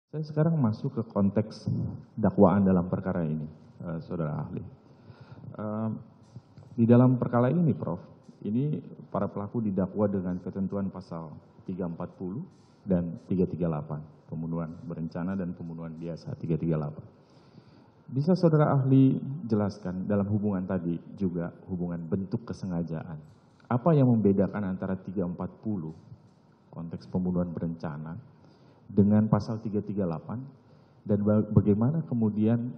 Saya sekarang masuk ke konteks dakwaan dalam perkara ini, saudara ahli. Di dalam perkara ini, Prof, ini para pelaku didakwa dengan ketentuan pasal 340 dan 338, pembunuhan berencana dan pembunuhan biasa 338. Bisa saudara ahli jelaskan dalam hubungan tadi juga hubungan bentuk kesengajaan. Apa yang membedakan antara 340 konteks pembunuhan berencana dengan pasal 338 dan bagaimana kemudian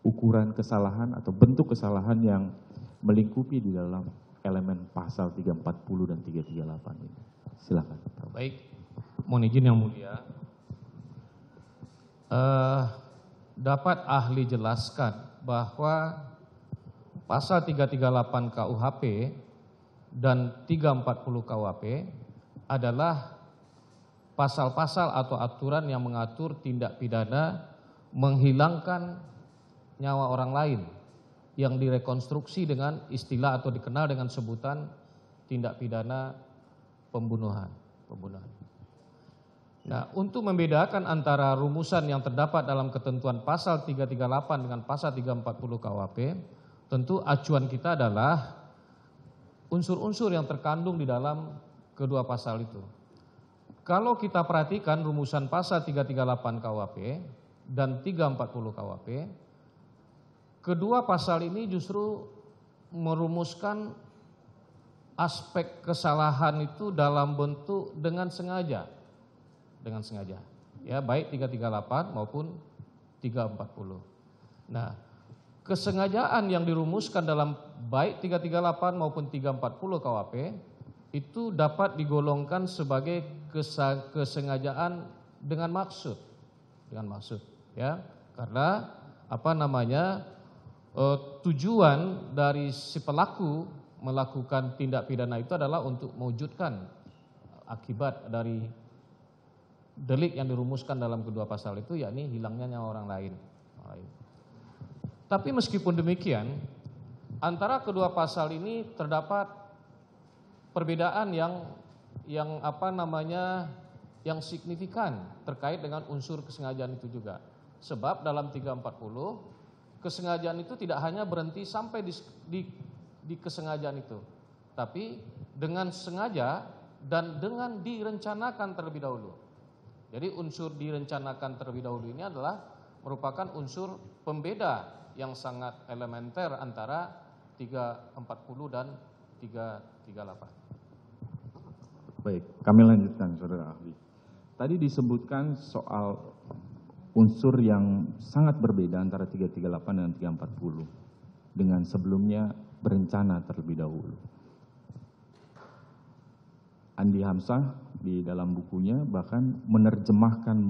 ukuran kesalahan atau bentuk kesalahan yang melingkupi di dalam elemen pasal 340 dan 338 ini. Silakan. Baik, mohon izin yang mulia. Dapat ahli jelaskan bahwa pasal 338 KUHP dan 340 KUHP adalah pasal-pasal atau aturan yang mengatur tindak pidana menghilangkan nyawa orang lain yang direkonstruksi dengan istilah atau dikenal dengan sebutan tindak pidana pembunuhan. Nah, untuk membedakan antara rumusan yang terdapat dalam ketentuan pasal 338 dengan pasal 340 KUHP, tentu acuan kita adalah unsur-unsur yang terkandung di dalam kedua pasal itu. Kalau kita perhatikan rumusan pasal 338 KUHP dan 340 KUHP, kedua pasal ini justru merumuskan aspek kesalahan itu dalam bentuk dengan sengaja. Ya, baik 338 maupun 340. Nah, kesengajaan yang dirumuskan dalam baik 338 maupun 340 KUHP itu dapat digolongkan sebagai kesengajaan dengan maksud, ya, karena tujuan dari si pelaku melakukan tindak pidana itu adalah untuk mewujudkan akibat dari delik yang dirumuskan dalam kedua pasal itu, yakni hilangnya nyawa orang lain. Tapi meskipun demikian, antara kedua pasal ini terdapat perbedaan yang signifikan terkait dengan unsur kesengajaan itu juga. Sebab dalam 340 kesengajaan itu tidak hanya berhenti sampai di kesengajaan itu, tapi dengan sengaja dan dengan direncanakan terlebih dahulu. Jadi unsur direncanakan terlebih dahulu ini adalah merupakan unsur pembeda yang sangat elementer antara 340 dan 338. Baik, kami lanjutkan saudara ahli. Tadi disebutkan soal unsur yang sangat berbeda antara 338 dan 340 dengan sebelumnya berencana terlebih dahulu. Andi Hamzah di dalam bukunya bahkan menerjemahkan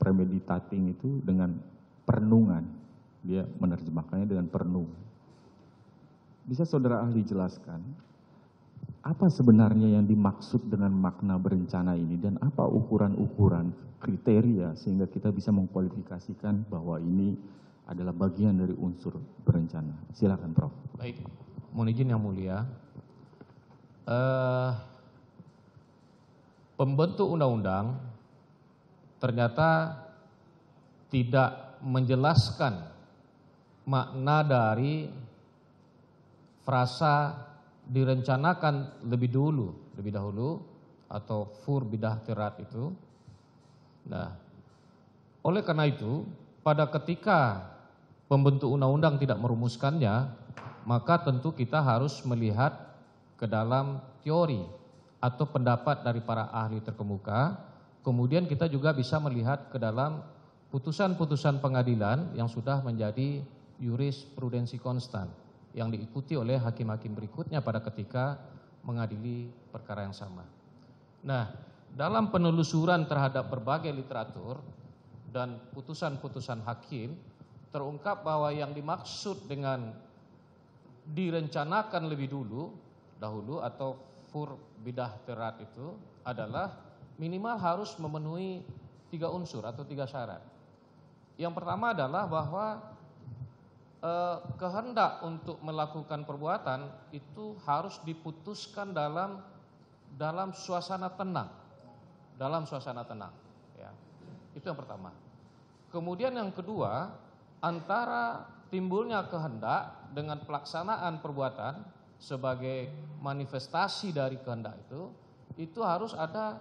premeditating itu dengan perenungan. Dia menerjemahkannya dengan perenungan. Bisa saudara ahli jelaskan apa sebenarnya yang dimaksud dengan makna berencana ini dan apa ukuran-ukuran kriteria sehingga kita bisa mengkualifikasikan bahwa ini adalah bagian dari unsur berencana. Silakan, Prof. Baik, mohon izin yang mulia. Pembentuk undang-undang ternyata tidak menjelaskan makna dari frasa direncanakan lebih dahulu atau fur bidah tirat itu. Nah, oleh karena itu pada ketika pembentuk undang-undang tidak merumuskannya, maka tentu kita harus melihat ke dalam teori atau pendapat dari para ahli terkemuka. Kemudian kita juga bisa melihat ke dalam putusan-putusan pengadilan yang sudah menjadi jurisprudensi konstan yang diikuti oleh hakim-hakim berikutnya pada ketika mengadili perkara yang sama. Nah, dalam penelusuran terhadap berbagai literatur dan putusan-putusan hakim, terungkap bahwa yang dimaksud dengan direncanakan lebih dahulu atau fur bidah tirat itu adalah minimal harus memenuhi 3 unsur atau 3 syarat. Yang pertama adalah bahwa kehendak untuk melakukan perbuatan itu harus diputuskan dalam suasana tenang, ya. Itu yang pertama. Kemudian yang kedua, antara timbulnya kehendak dengan pelaksanaan perbuatan sebagai manifestasi dari kehendak itu harus ada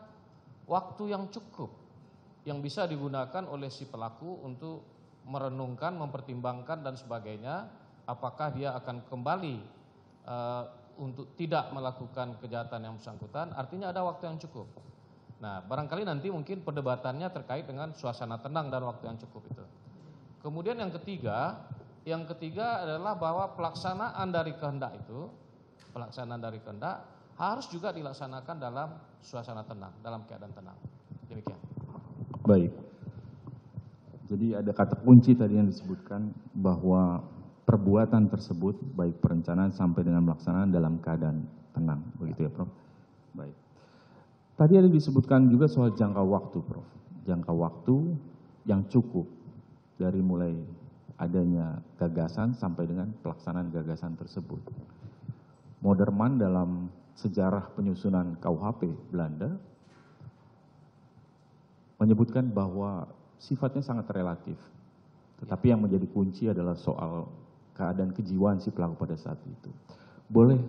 waktu yang cukup yang bisa digunakan oleh si pelaku untuk merenungkan, mempertimbangkan dan sebagainya, apakah dia akan kembali untuk tidak melakukan kejahatan yang bersangkutan. Artinya ada waktu yang cukup. Nah, barangkali nanti mungkin perdebatannya terkait dengan suasana tenang dan waktu yang cukup itu. Kemudian yang ketiga adalah bahwa pelaksanaan dari kehendak harus juga dilaksanakan dalam suasana tenang, dalam keadaan tenang. Demikian. Baik. Jadi ada kata kunci tadi yang disebutkan bahwa perbuatan tersebut baik perencanaan sampai dengan pelaksanaan dalam keadaan tenang, begitu ya, Prof? Baik. Tadi ada disebutkan juga soal jangka waktu, Prof. Jangka waktu yang cukup dari mulai adanya gagasan sampai dengan pelaksanaan gagasan tersebut. Moderman dalam sejarah penyusunan KUHP Belanda menyebutkan bahwa sifatnya sangat relatif. Tetapi yang menjadi kunci adalah soal keadaan kejiwaan si pelaku pada saat itu. Boleh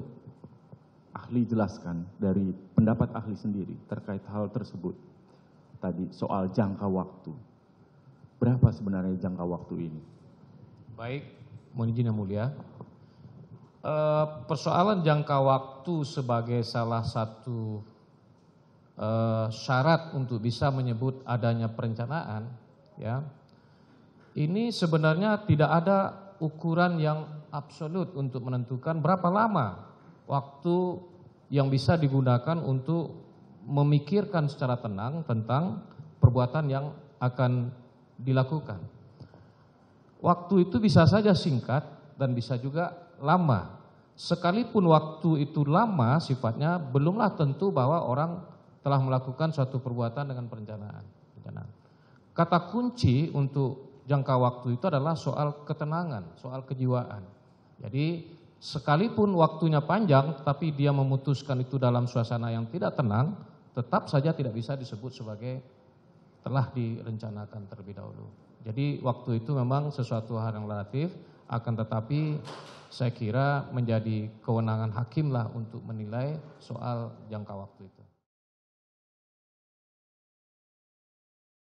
ahli jelaskan dari pendapat ahli sendiri terkait hal tersebut. Tadi soal jangka waktu. Berapa sebenarnya jangka waktu ini? Baik, mohon izin yang mulia. Persoalan jangka waktu sebagai salah satu syarat untuk bisa menyebut adanya perencanaan, ya, ini sebenarnya tidak ada ukuran yang absolut untuk menentukan berapa lama waktu yang bisa digunakan untuk memikirkan secara tenang tentang perbuatan yang akan dilakukan. Waktu itu bisa saja singkat dan bisa juga lama. Sekalipun waktu itu lama sifatnya, belumlah tentu bahwa orang telah melakukan suatu perbuatan dengan perencanaan. Kata kunci untuk jangka waktu itu adalah soal ketenangan, soal kejiwaan. Jadi sekalipun waktunya panjang, tapi dia memutuskan itu dalam suasana yang tidak tenang, tetap saja tidak bisa disebut sebagai telah direncanakan terlebih dahulu. Jadi waktu itu memang sesuatu hal yang relatif, akan tetapi saya kira menjadi kewenangan hakim lah untuk menilai soal jangka waktu itu.